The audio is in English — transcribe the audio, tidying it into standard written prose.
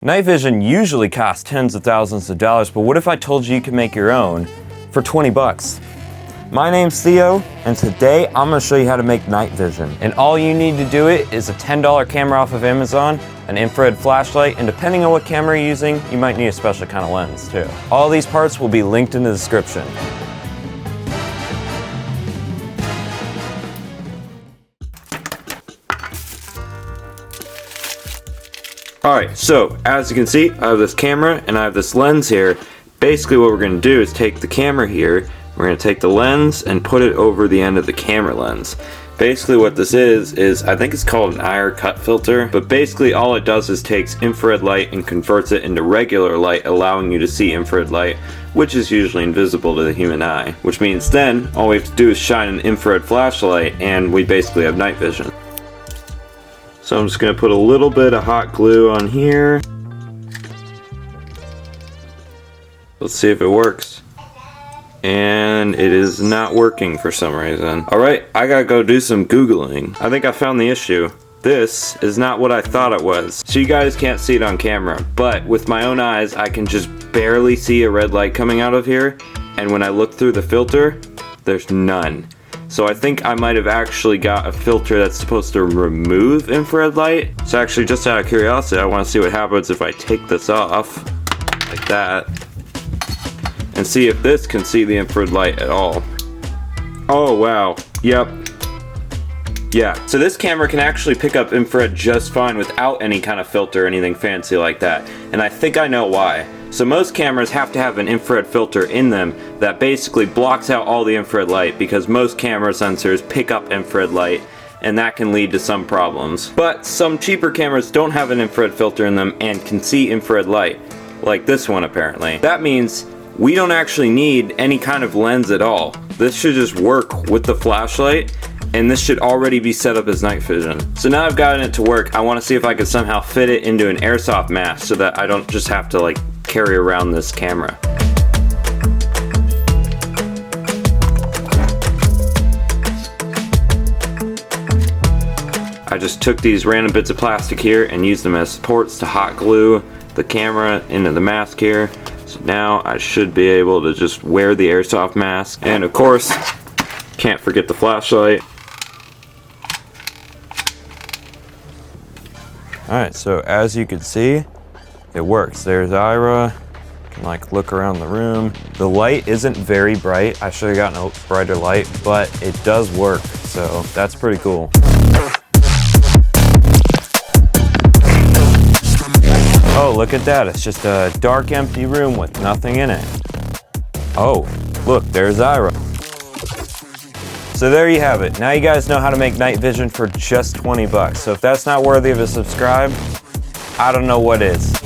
Night vision usually costs tens of thousands of dollars, but what if I told you you could make your own for 20 bucks? My name's Theo, and today I'm going to show you how to make night vision. And all you need to do it is a $10 camera off of Amazon, an infrared flashlight, and depending on what camera you're using, you might need a special kind of lens too. All these parts will be linked in the description. Alright, so as you can see, I have this camera and I have this lens here. Basically what we're going to do is take the camera here, we're going to take the lens and put it over the end of the camera lens. Basically what this is I think it's called an IR cut filter, but basically all it does is takes infrared light and converts it into regular light, allowing you to see infrared light, which is usually invisible to the human eye. Which means then, all we have to do is shine an infrared flashlight and we basically have night vision. So I'm just going to put a little bit of hot glue on here. Let's see if it works. And it is not working for some reason. Alright, I gotta go do some Googling. I think I found the issue. This is not what I thought it was. So you guys can't see it on camera, but with my own eyes I can just barely see a red light coming out of here. And when I look through the filter, there's none. So I think I might have actually got a filter that's supposed to remove infrared light. So actually, just out of curiosity, I want to see what happens if I take this off, like that, and see if this can see the infrared light at all. Oh wow, yep. Yeah, so this camera can actually pick up infrared just fine without any kind of filter or anything fancy like that. And I think I know why. So most cameras have to have an infrared filter in them that basically blocks out all the infrared light, because most camera sensors pick up infrared light and that can lead to some problems. But some cheaper cameras don't have an infrared filter in them and can see infrared light, like this one apparently. That means we don't actually need any kind of lens at all. This should just work with the flashlight, and this should already be set up as night vision. So now I've gotten it to work, I want to see if I can somehow fit it into an airsoft mask so that I don't just have to like carry around this camera. I just took these random bits of plastic here and used them as supports to hot glue the camera into the mask here. So now I should be able to just wear the airsoft mask. And of course, can't forget the flashlight. Alright, so as you can see, it works. There's Ira. You can like look around the room. The light isn't very bright. I should have gotten a brighter light, but it does work. So that's pretty cool. Oh, look at that. It's just a dark, empty room with nothing in it. Oh, look, there's Ira. So there you have it. Now you guys know how to make night vision for just 20 bucks. So if that's not worthy of a subscribe, I don't know what is.